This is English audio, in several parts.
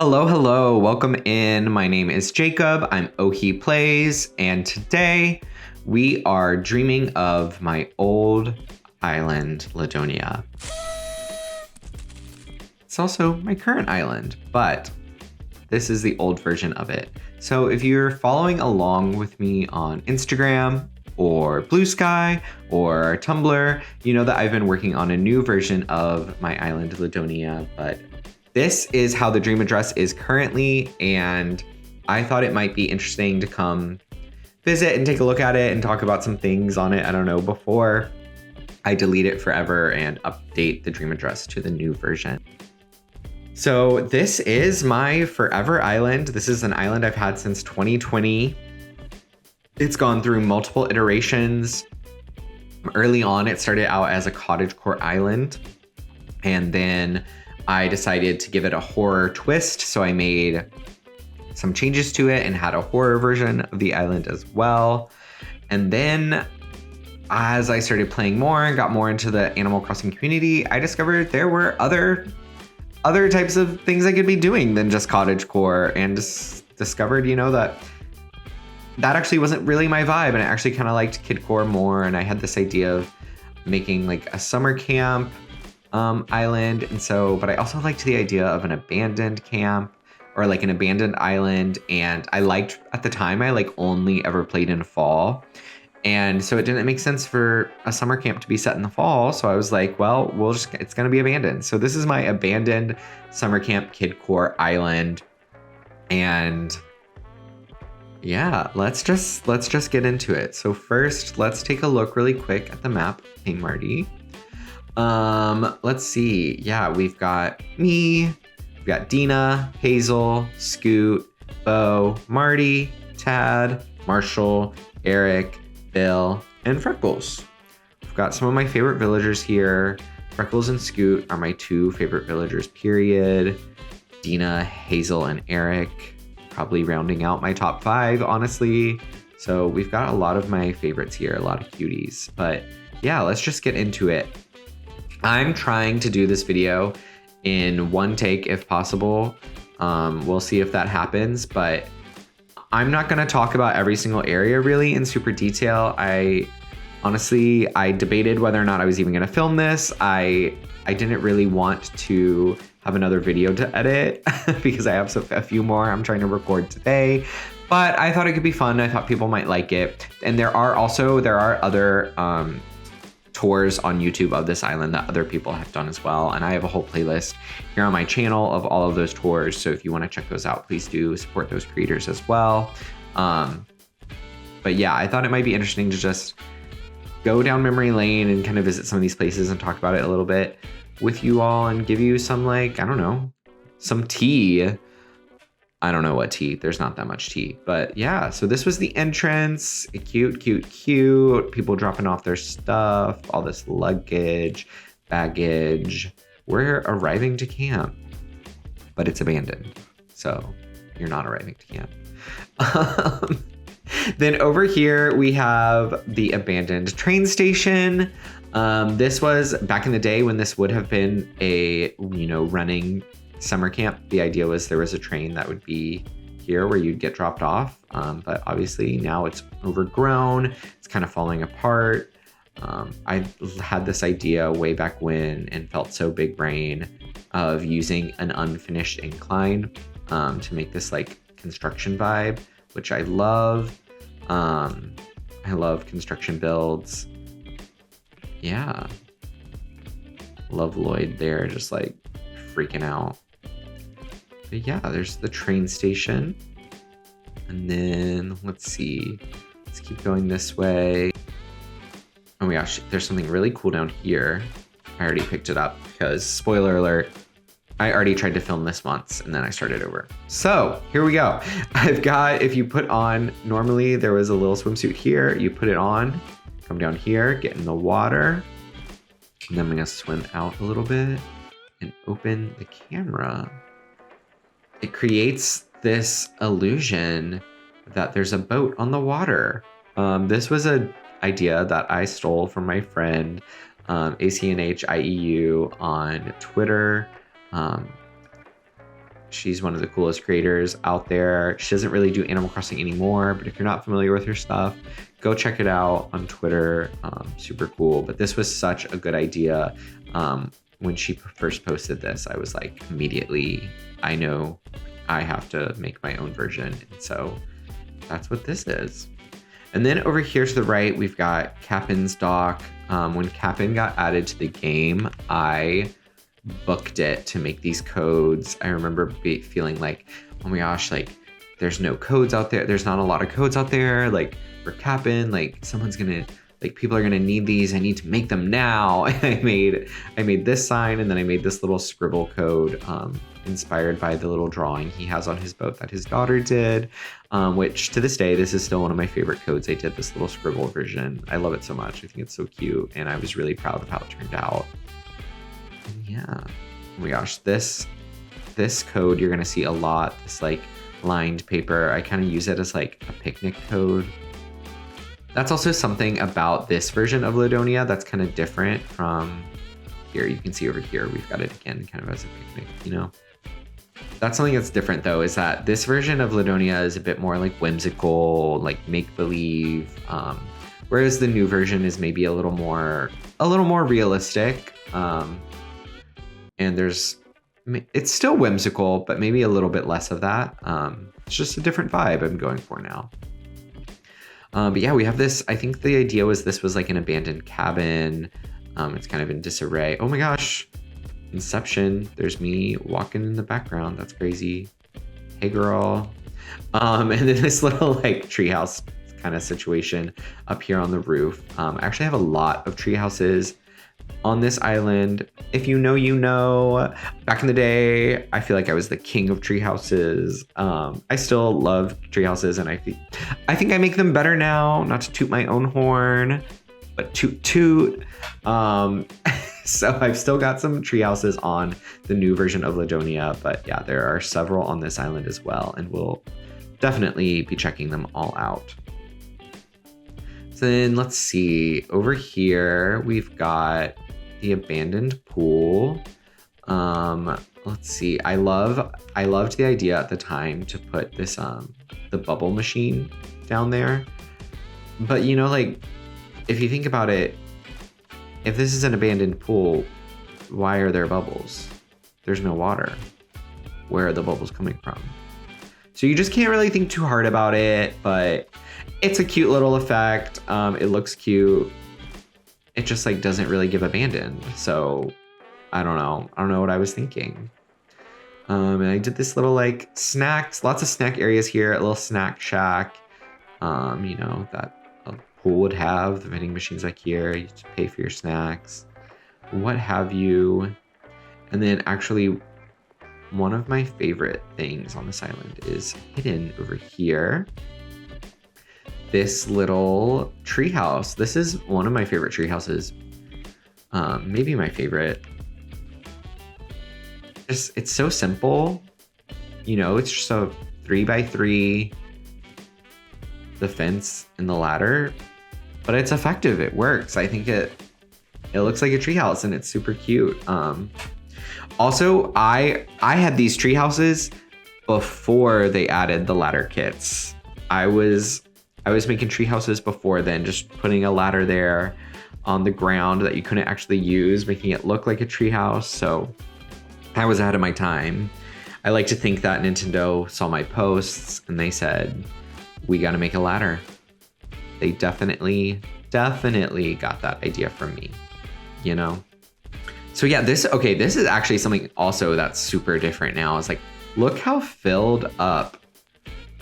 Hello, hello. Welcome in. My name is Jacob. I'm Ohi Plays, and today we are dreaming of my old island, Ladonia. It's also my current island, but this is the old version of it. So if you're following along with me on Instagram or Blue Sky or Tumblr, you know that I've been working on a new version of my island, Ladonia, but this is how the dream address is currently, and I thought it might be interesting to come visit and take a look at it and talk about some things on it, I don't know, before I delete it forever and update the dream address to the new version. So this is my forever island. This is an island I've had since 2020. It's gone through multiple iterations. Early on, it started out as a cottagecore island, and then I decided to give it a horror twist, so I made some changes to it and had a horror version of the island as well. And then as I started playing more and got more into the Animal Crossing community, I discovered there were other types of things I could be doing than just cottagecore, and discovered, that actually wasn't really my vibe, and I actually kind of liked kidcore more. And I had this idea of making like a summer camp island, but I also liked the idea of an abandoned camp or like an abandoned island. And I liked, at the time, I only ever played in fall, and so it didn't make sense for a summer camp to be set in the fall. So I was like, well, it's gonna be abandoned. So this is my abandoned summer camp kidcore island, and yeah, let's just get into it. So first, let's take a look really quick at the map. Hey, Marty. Let's see. Yeah, we've got me, we've got Dina, Hazel, Scoot, Bo, Marty, Tad, Marshall, Eric, Bill, and Freckles. We've got some of my favorite villagers here. Freckles and Scoot are my two favorite villagers, period. Dina, Hazel, and Eric, probably rounding out my top 5, honestly. So we've got a lot of my favorites here, a lot of cuties. But yeah, let's just get into it. I'm trying to do this video in one take if possible. We'll see if that happens, but I'm not going to talk about every single area really in super detail. I debated whether or not I was even going to film this. I didn't really want to have another video to edit because I have a few more I'm trying to record today, but I thought it could be fun. I thought people might like it. And there are other tours on YouTube of this island that other people have done as well, and I have a whole playlist here on my channel of all of those tours, so if you want to check those out, please do support those creators as well. But yeah, I thought it might be interesting to just go down memory lane and kind of visit some of these places and talk about it a little bit with you all and give you some, some tea. I don't know what tea. There's not that much tea. But yeah, so this was the entrance. Cute, cute, cute. People dropping off their stuff. All this luggage, baggage. We're arriving to camp, but it's abandoned. So you're not arriving to camp. Then over here, we have the abandoned train station. This was back in the day when this would have been a, running summer camp. The idea was there was a train that would be here where you'd get dropped off, but obviously now it's overgrown, it's kind of falling apart. I had this idea way back when and felt so big brain of using an unfinished incline to make this construction vibe, which I love. I love construction builds. Yeah, love Lloyd there, just freaking out. But yeah, there's the train station. And then let's see. Let's keep going this way. Oh my gosh, there's something really cool down here. I already picked it up because, spoiler alert, I already tried to film this once and then I started over. So here we go. I've got, if you put on, normally there was a little swimsuit here. You put it on, come down here, get in the water. And then I'm gonna swim out a little bit and open the camera. It creates this illusion that there's a boat on the water. This was an idea that I stole from my friend ACNH IEU on Twitter. She's one of the coolest creators out there. She doesn't really do Animal Crossing anymore, but if you're not familiar with her stuff, go check it out on Twitter. Super cool. But this was such a good idea. When she first posted this, I was like, immediately, I know I have to make my own version. And so that's what this is. And then over here to the right, we've got Capin's dock. When Capin got added to the game, I booked it to make these codes. I remember feeling like, oh my gosh, like there's no codes out there. There's not a lot of codes out there. Like for Capin, like people are gonna need these. I need to make them now. And I made this sign, and then I made this little scribble code inspired by the little drawing he has on his boat that his daughter did, which to this day, this is still one of my favorite codes I did, this little scribble version. I love it so much. I think it's so cute, and I was really proud of how it turned out. And yeah, oh my gosh, this code you're gonna see a lot, this like lined paper. I kind of use it as like a picnic code. That's also something about this version of Ladonia that's kind of different from here. You can see over here, we've got it again kind of as a picnic, you know? That's something that's different though, is that this version of Ladonia is a bit more like whimsical, like make-believe, whereas the new version is maybe a little more realistic. And it's still whimsical, but maybe a little bit less of that. It's just a different vibe I'm going for now. But yeah, we have this, I think the idea was this was like an abandoned cabin. It's kind of in disarray. Oh my gosh, Inception. There's me walking in the background. That's crazy. Hey girl. And then this little like treehouse kind of situation up here on the roof. I actually have a lot of tree houses on this island. If you know, you know. Back in the day, I feel like I was the king of tree houses. I still love tree houses, and I think I make them better now. Not to toot my own horn, but toot. So I've still got some tree houses on the new version of Ladonia, but yeah, there are several on this island as well, and we'll definitely be checking them all out. So then let's see, over here we've got the abandoned pool. Let's see, I loved the idea at the time to put this the bubble machine down there. But you know, like if you think about it, if this is an abandoned pool, why are there bubbles? There's no water. Where are the bubbles coming from? So you just can't really think too hard about it, but it's a cute little effect. It looks cute. It just like doesn't really give abandoned. So I don't know what I was thinking. And I did this little like snacks, lots of snack areas here, a little snack shack. You know, that a pool would have, the vending machines like here, you just pay for your snacks, what have you. And then actually one of my favorite things on this island is hidden over here. This little tree house. This is one of my favorite tree houses. Maybe my favorite. It's so simple. You know, it's just a 3x3, the fence and the ladder, but it's effective. It works. I think it looks like a tree house, and it's super cute. Also, I had these tree houses before they added the ladder kits. I was making tree houses before then, just putting a ladder there on the ground that you couldn't actually use, making it look like a tree house. So I was ahead of my time. I like to think that Nintendo saw my posts and they said, we got to make a ladder. They definitely got that idea from me, you know? So yeah, this is actually something also that's super different now. It's like, look how filled up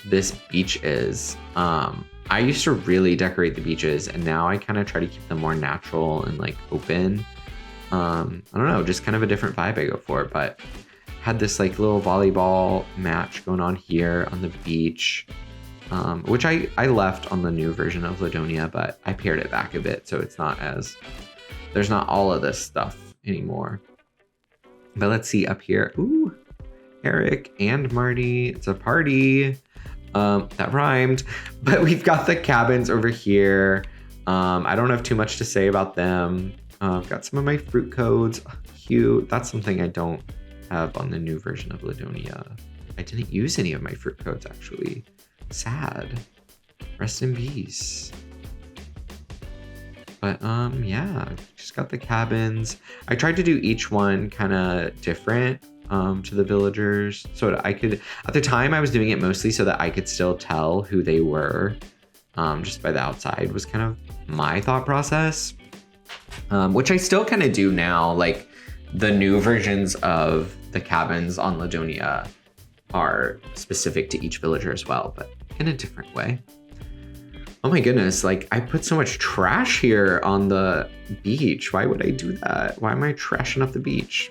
this beach is. I used to really decorate the beaches, and now I kind of try to keep them more natural and like open. I don't know, just kind of a different vibe I go for. But had this like little volleyball match going on here on the beach, which I left on the new version of Ladonia, but I pared it back a bit, so it's not as, there's not all of this stuff anymore. But let's see up here. Ooh, Eric and Marty, it's a party. That rhymed. But we've got the cabins over here. I don't have too much to say about them. I've got some of my fruit codes. Oh, cute. That's something I don't have on the new version of Ladonia. I didn't use any of my fruit codes, actually. Sad. Rest in peace. But yeah, just got the cabins. I tried to do each one kind of different to the villagers so that I could, at the time I was doing it mostly so that I could still tell who they were just by the outside was kind of my thought process, which I still kind of do now. Like the new versions of the cabins on Ladonia are specific to each villager as well, but in a different way. Oh my goodness, like I put so much trash here on the beach. Why would I do that? Why am I trashing up the beach?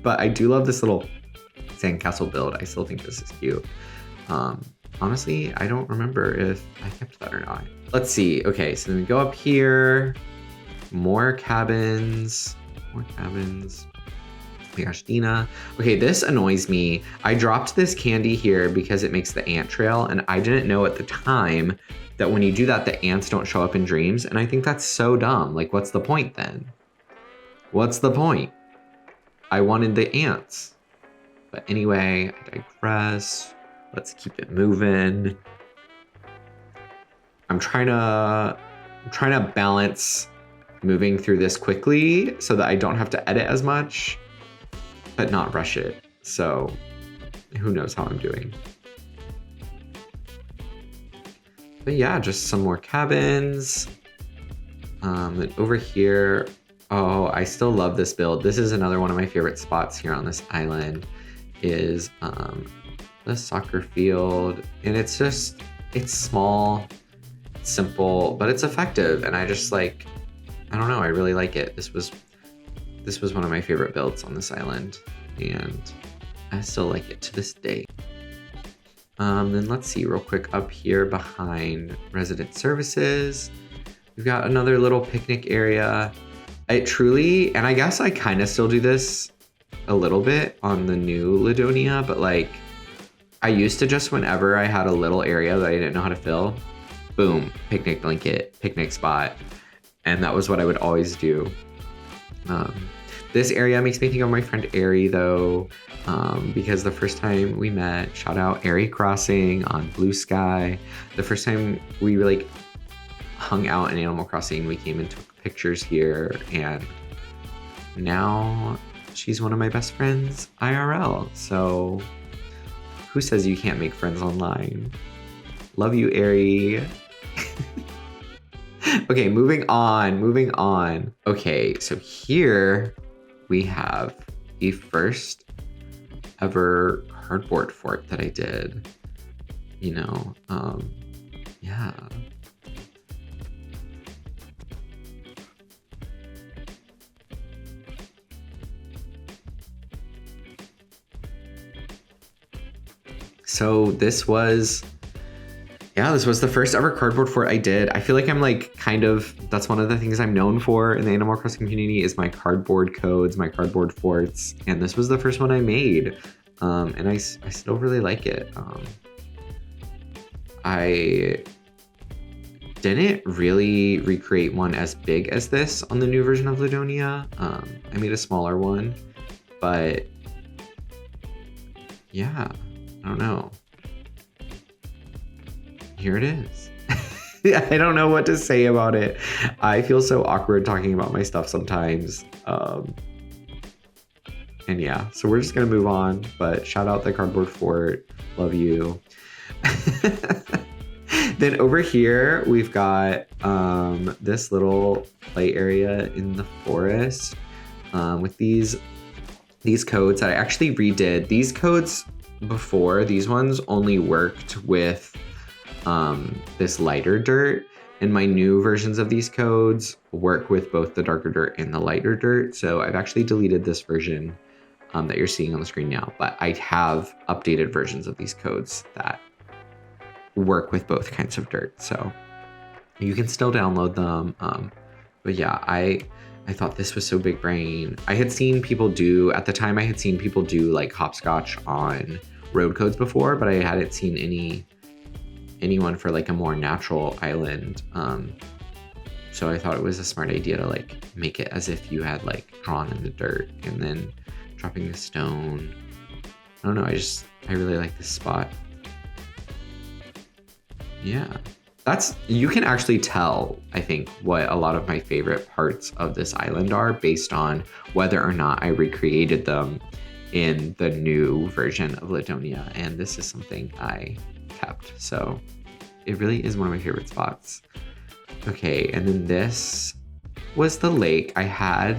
But I do love this little sandcastle build. I still think this is cute. Honestly, I don't remember if I kept that or not. Let's see. Okay, so then we go up here. More cabins. More cabins. Oh my gosh, Dina. Okay, this annoys me. I dropped this candy here because it makes the ant trail, and I didn't know at the time that when you do that, the ants don't show up in dreams, and I think that's so dumb. Like, what's the point then? What's the point? I wanted the ants. But anyway, I digress. Let's keep it moving. I'm trying to balance moving through this quickly so that I don't have to edit as much, but not rush it. So who knows how I'm doing. But yeah, just some more cabins. And over here, oh, I still love this build. This is another one of my favorite spots here on this island is the soccer field. And it's small, it's simple, but it's effective. And I just like, I don't know, I really like it. This was one of my favorite builds on this island, and I still like it to this day. Then let's see real quick up here behind resident services. We've got another little picnic area. And I guess I kind of still do this a little bit on the new Ladonia, but like I used to just whenever I had a little area that I didn't know how to fill, boom, picnic blanket, picnic spot. And that was what I would always do. This area makes me think of my friend Ari though, because the first time we met, shout out Ari Crossing on Blue Sky. The first time we like hung out in Animal Crossing, we came and took pictures here, and now she's one of my best friends IRL. So who says you can't make friends online? Love you, Ari. Okay, moving on. Okay, so here we have the first ever cardboard fort that I did. Yeah. So this was the first ever cardboard fort I did. I feel like I'm like that's one of the things I'm known for in the Animal Crossing community is my cardboard codes, my cardboard forts. And this was the first one I made. And I still really like it. I didn't really recreate one as big as this on the new version of Ladonia. I made a smaller one, but yeah, I don't know. Here it is. I don't know what to say about it. I feel so awkward talking about my stuff sometimes. And yeah, so we're just gonna move on, but shout out the cardboard fort. Love you. Then over here, we've got this little play area in the forest with these codes that I actually redid. These codes before, these ones only worked with this lighter dirt, and my new versions of these codes work with both the darker dirt and the lighter dirt. So I've actually deleted this version that you're seeing on the screen now, but I have updated versions of these codes that work with both kinds of dirt, so you can still download them. But yeah, I thought this was so big brain. I had seen people do like hopscotch on road codes before, but I hadn't seen anyone for like a more natural island. So I thought it was a smart idea to like make it as if you had like drawn in the dirt and then dropping the stone. I don't know, I really like this spot. Yeah. You can actually tell, I think, what a lot of my favorite parts of this island are based on whether or not I recreated them in the new version of Ladonia. And this is something I kept. So it really is one of my favorite spots. Okay, and then this was the lake I had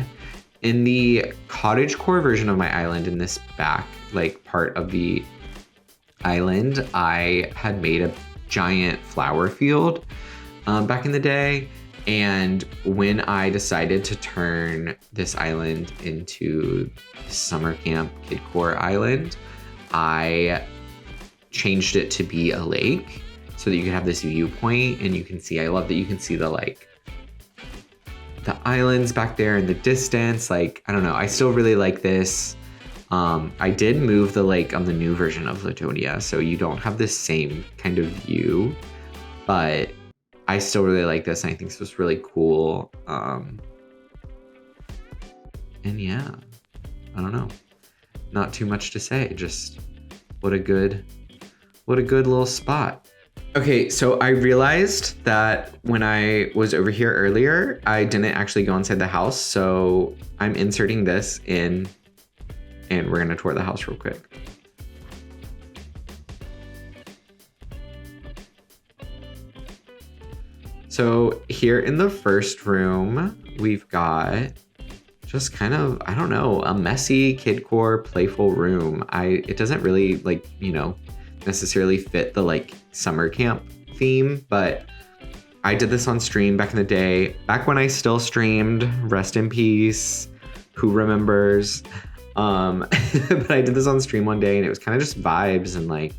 in the cottagecore version of my island. In this back, like, part of the island, I had made a giant flower field back in the day. And when I decided to turn this island into summer camp kidcore island, I changed it to be a lake so that you can have this viewpoint and you can see, I love that you can see the like the islands back there in the distance. Like, I don't know, I still really like this. I did move the lake on the new version of Ladonia, so you don't have the same kind of view, but I still really like this, and I think this was really cool. And yeah, I don't know, not too much to say, just what a good little spot. Okay, so I realized that when I was over here earlier, I didn't actually go inside the house, so I'm inserting this in and we're gonna tour the house real quick. So here in the first room, we've got just kind of, I don't know, a messy kidcore playful room. It doesn't really like, you know, necessarily fit the like summer camp theme, but I did this on stream back in the day, back when I still streamed, rest in peace, who remembers? But I did this on stream one day and it was kind of just vibes and like,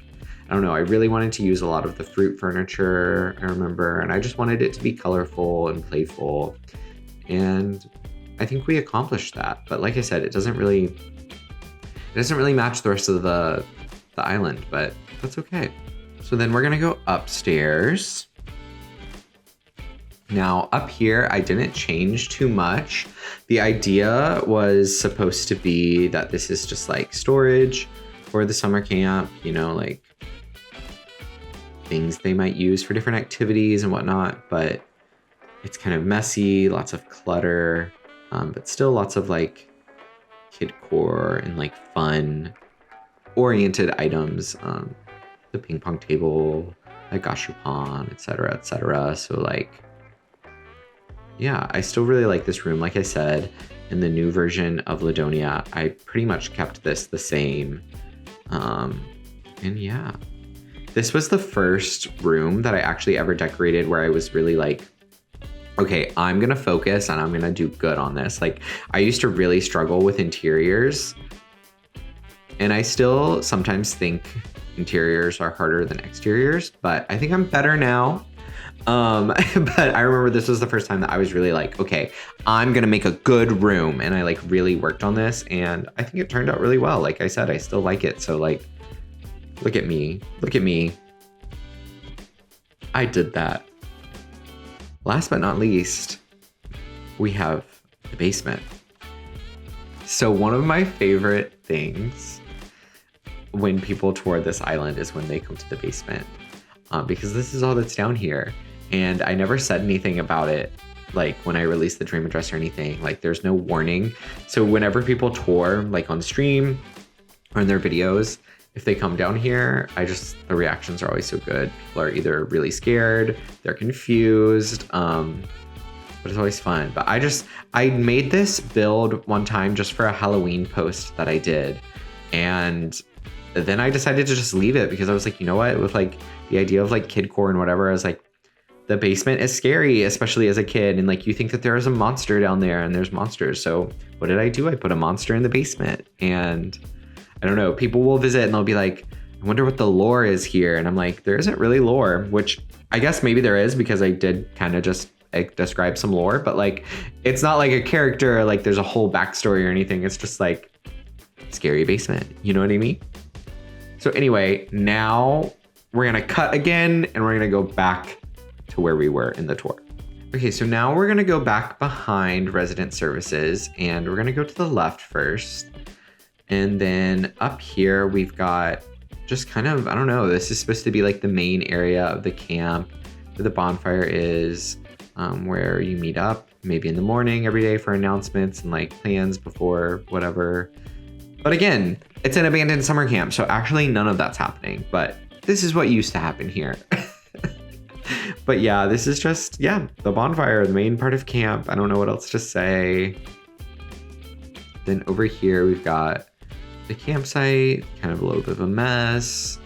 I don't know, I really wanted to use a lot of the fruit furniture, I remember, and I just wanted it to be colorful and playful. And I think we accomplished that. But like I said, it doesn't really match the rest of the island, but that's okay. So then we're gonna go upstairs. Now up here, I didn't change too much. The idea was supposed to be that this is just like storage for the summer camp, you know, like things they might use for different activities and whatnot, but it's kind of messy, lots of clutter, but still lots of like kidcore and like fun oriented items. The ping pong table, like gashapon, etc., etc. So like, yeah, I still really like this room. Like I said, in the new version of Ladonia, I pretty much kept this the same. And yeah, this was the first room that I actually ever decorated where I was really like, okay, I'm gonna focus and I'm gonna do good on this. Like, I used to really struggle with interiors, and I still sometimes think interiors are harder than exteriors, but I think I'm better now. But I remember this was the first time that I was really like, okay, I'm gonna make a good room, and I like really worked on this, and I think it turned out really well. Like I said, I still like it. So like, look at me, I did that. Last but not least, we have the basement. So one of my favorite things when people tour this island is when they come to the basement, because this is all that's down here. And I never said anything about it, like when I released the dream address or anything. Like, there's no warning. So whenever people tour, like on stream or in their videos, if they come down here, the reactions are always so good. People are either really scared, they're confused, but it's always fun. But I made this build one time just for a Halloween post that I did. And then I decided to just leave it because I was like, you know what, with like the idea of like kidcore and whatever, I was like, the basement is scary, especially as a kid. And like, you think that there is a monster down there, and there's monsters. So what did I do? I put a monster in the basement. And I don't know, people will visit and they'll be like, I wonder what the lore is here. And I'm like, there isn't really lore, which I guess maybe there is, because I did kind of just describe some lore, but like, it's not like a character, like there's a whole backstory or anything. It's just like scary basement. You know what I mean? So anyway, now we're gonna cut again and we're gonna go back to where we were in the tour. Okay, so now we're gonna go back behind resident services and we're gonna go to the left first. And then up here, we've got just kind of, I don't know, this is supposed to be like the main area of the camp where the bonfire is, where you meet up maybe in the morning every day for announcements and like plans before whatever. But again, it's an abandoned summer camp, so actually none of that's happening, but this is what used to happen here. But yeah, this is just, yeah, the bonfire, the main part of camp. I don't know what else to say. Then over here, we've got the campsite, kind of a little bit of a mess.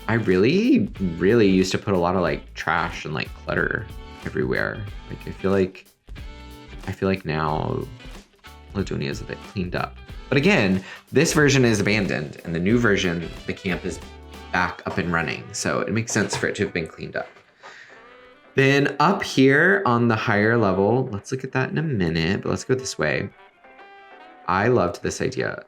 I really used to put a lot of like trash and like clutter everywhere. Like I feel like now Ladonia is a bit cleaned up. But again, this version is abandoned and the new version, the camp is back up and running. So it makes sense for it to have been cleaned up. Then up here on the higher level, let's look at that in a minute, but let's go this way. I loved this idea.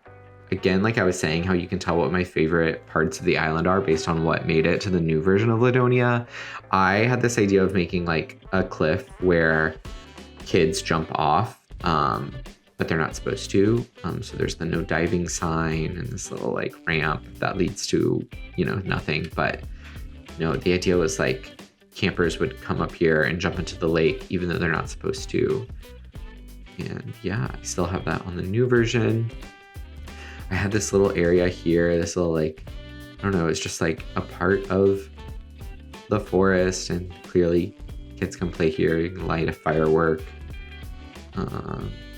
Again, like I was saying, how you can tell what my favorite parts of the island are based on what made it to the new version of Ladonia. I had this idea of making like a cliff where kids jump off, but they're not supposed to. So there's the no diving sign and this little like ramp that leads to, nothing. But, the idea was like campers would come up here and jump into the lake, even though they're not supposed to. And yeah, I still have that on the new version. I had this little area here, this little like, I don't know, it's just like a part of the forest and clearly kids can play here, you can light a firework.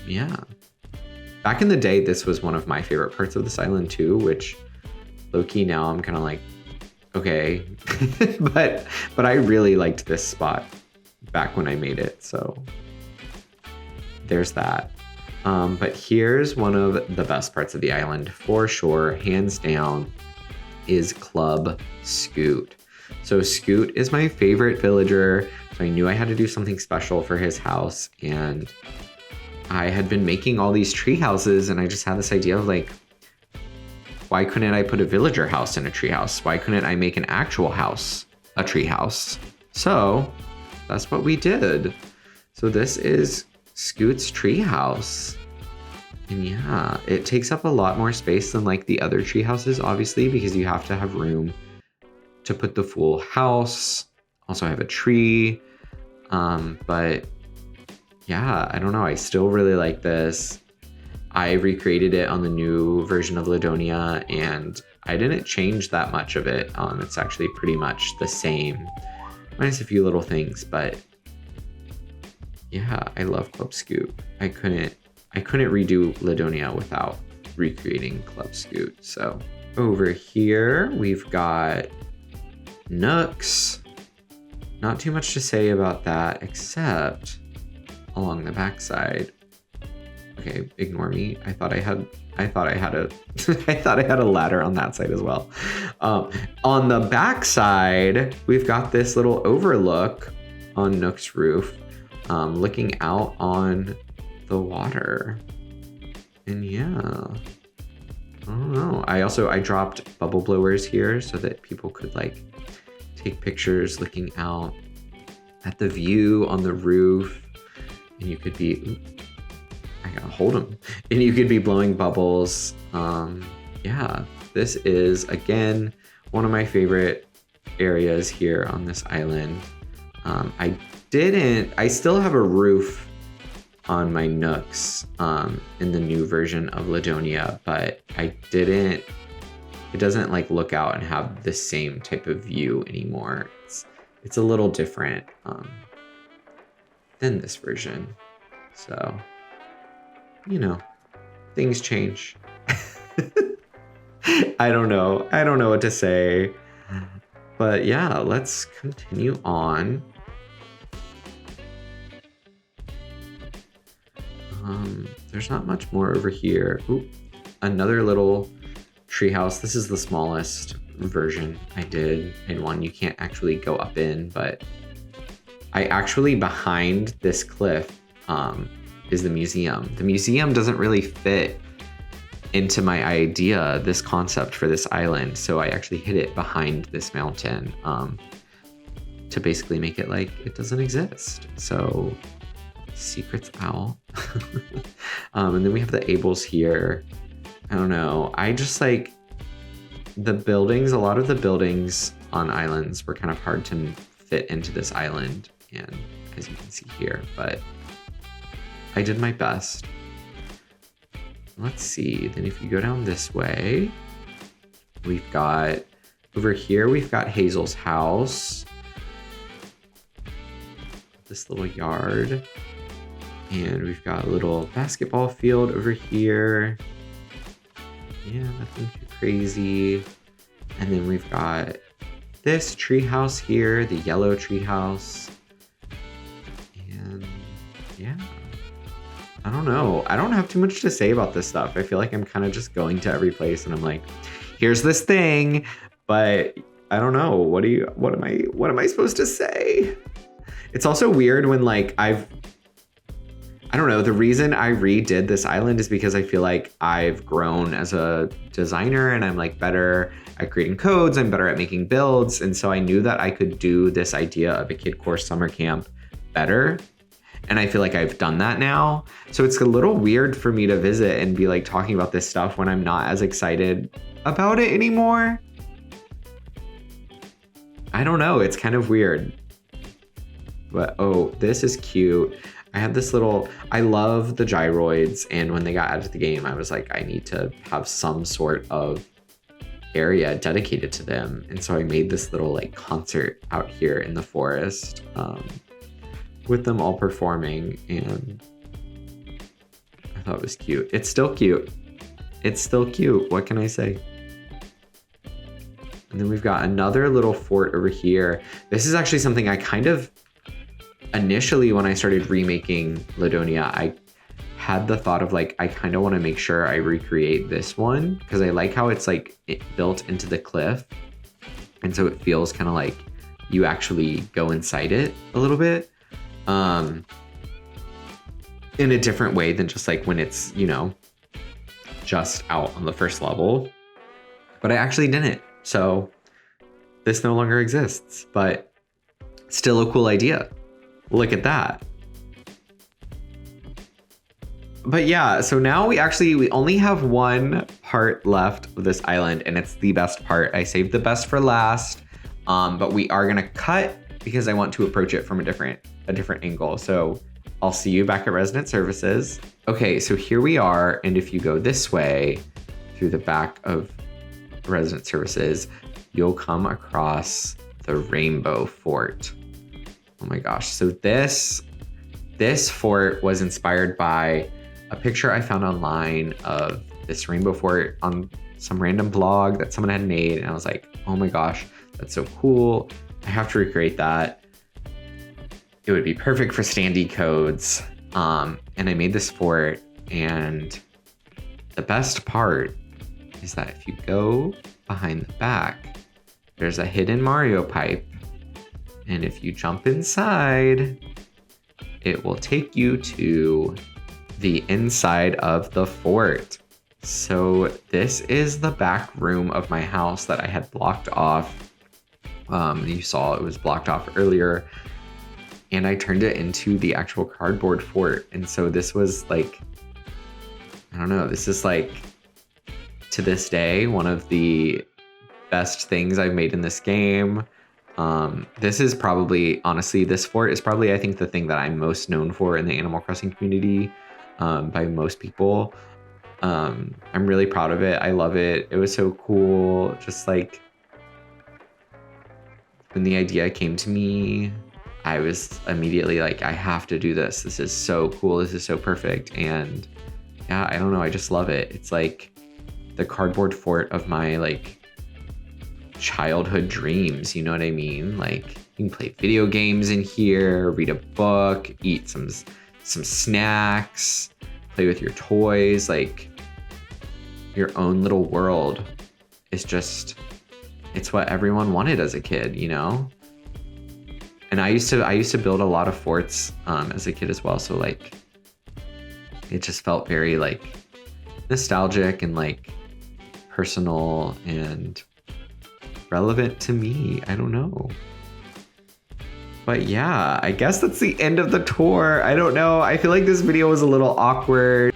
Yeah. Back in the day, this was one of my favorite parts of this island too, which low-key now I'm kind of like, okay. but I really liked this spot back when I made it, so there's that. But here's one of the best parts of the island for sure, hands down, is Club Scoot. So Scoot is my favorite villager, so I knew I had to do something special for his house, and I had been making all these tree houses, and I just had this idea of like, why couldn't I put a villager house in a tree house? Why couldn't I make an actual house a tree house? So that's what we did. So this is Scoot's tree house. And yeah, it takes up a lot more space than like the other tree houses, obviously, because you have to have room to put the full house. Also have a tree. But yeah, I don't know. I still really like this. I recreated it on the new version of Ladonia and I didn't change that much of it. It's actually pretty much the same, minus a few little things, but yeah, I love Club Scoot. I couldn't redo Ladonia without recreating Club Scoot. So over here, we've got nooks. Not too much to say about that, except along the backside. Okay, ignore me. I thought I had a ladder on that side as well. On the backside, we've got this little overlook on Nook's roof, looking out on the water. And yeah, I don't know. I dropped bubble blowers here so that people could like take pictures looking out at the view on the roof, and you could be, I gotta hold them, and you could be blowing bubbles. Yeah, this is again one of my favorite areas here on this island. I still have a roof on my nooks in the new version of Ladonia, but it doesn't like look out and have the same type of view anymore. It's a little different than this version. So, things change. I don't know what to say. But yeah, let's continue on. There's not much more over here. Ooh, another little treehouse. This is the smallest version I did, and one you can't actually go up in, but I actually, behind this cliff is the museum. The museum doesn't really fit into my idea, this concept for this island, so I actually hid it behind this mountain to basically make it like it doesn't exist. So secrets out. And then we have the Ables here. I don't know. I just like the buildings. A lot of the buildings on islands were kind of hard to fit into this island. And as you can see here, but I did my best. Let's see. Then if you go down this way, we've got over here, we've got Hazel's house. This little yard. And we've got a little basketball field over here. Yeah, nothing too crazy. And then we've got this tree house here, the yellow tree house. And yeah, I don't know. I don't have too much to say about this stuff. I feel like I'm kind of just going to every place and I'm like, here's this thing, but I don't know. What am I supposed to say? It's also weird when like I don't know, the reason I redid this island is because I feel like I've grown as a designer and I'm like better at creating codes, I'm better at making builds. And so I knew that I could do this idea of a Kid Core summer camp better. And I feel like I've done that now. So it's a little weird for me to visit and be like talking about this stuff when I'm not as excited about it anymore. I don't know, it's kind of weird. But oh, this is cute. I had this little, I love the gyroids, and when they got added to the game, I was like, I need to have some sort of area dedicated to them. And so I made this little like concert out here in the forest with them all performing, and I thought it was cute. It's still cute. It's still cute. What can I say? And then we've got another little fort over here. This is actually something I kind of, initially when I started remaking Ladonia, I had the thought of like, I kind of want to make sure I recreate this one because I like how it's like built into the cliff. And so it feels kind of like you actually go inside it a little bit in a different way than just like when it's, you know, just out on the first level. But I actually didn't. So this no longer exists, but still a cool idea. Look at that. But yeah, so now we only have one part left of this island, and it's the best part. I saved the best for last, but we are gonna cut because I want to approach it from a different angle. So I'll see you back at Resident Services. Okay, so here we are, and if you go this way through the back of Resident Services, you'll come across the Rainbow Fort. Oh my gosh. So this fort was inspired by a picture I found online of this rainbow fort on some random blog that someone had made. And I was like, oh my gosh, that's so cool. I have to recreate that. It would be perfect for standee codes. And I made this fort, and the best part is that if you go behind the back, there's a hidden Mario pipe. And if you jump inside, it will take you to the inside of the fort. So this is the back room of my house that I had blocked off. You saw it was blocked off earlier, and I turned it into the actual cardboard fort. And so this was like, I don't know, this is like, to this day, one of the best things I've made in this game. This is probably, honestly, this fort is probably, I think, the thing that I'm most known for in the Animal Crossing community, by most people. I'm really proud of it. I love it. It was so cool. Just like when the idea came to me, I was immediately like, I have to do this. This is so cool. This is so perfect. And yeah, I don't know. I just love it. It's like the cardboard fort of my like childhood dreams, you know what I mean? Like you can play video games in here, read a book, eat some snacks, play with your toys. Like your own little world is just, it's what everyone wanted as a kid, you know? And I used to build a lot of forts as a kid as well, so like it just felt very like nostalgic and like personal and relevant to me. I don't know. But yeah, I guess that's the end of the tour. I don't know. I feel like this video was a little awkward.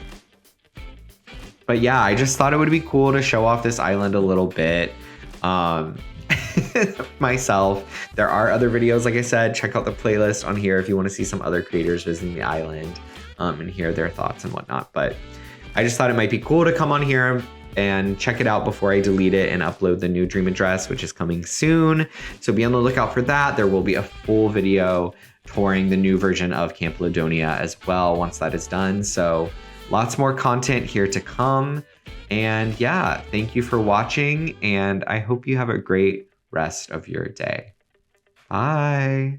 But yeah, I just thought it would be cool to show off this island a little bit. Myself. There are other videos, like I said, check out the playlist on here if you want to see some other creators visiting the island and hear their thoughts and whatnot. But I just thought it might be cool to come on here and check it out before I delete it and upload the new dream address, which is coming soon. So be on the lookout for that. There will be a full video touring the new version of Camp Ladonia as well once that is done. So lots more content here to come. And yeah, thank you for watching, and I hope you have a great rest of your day. Bye.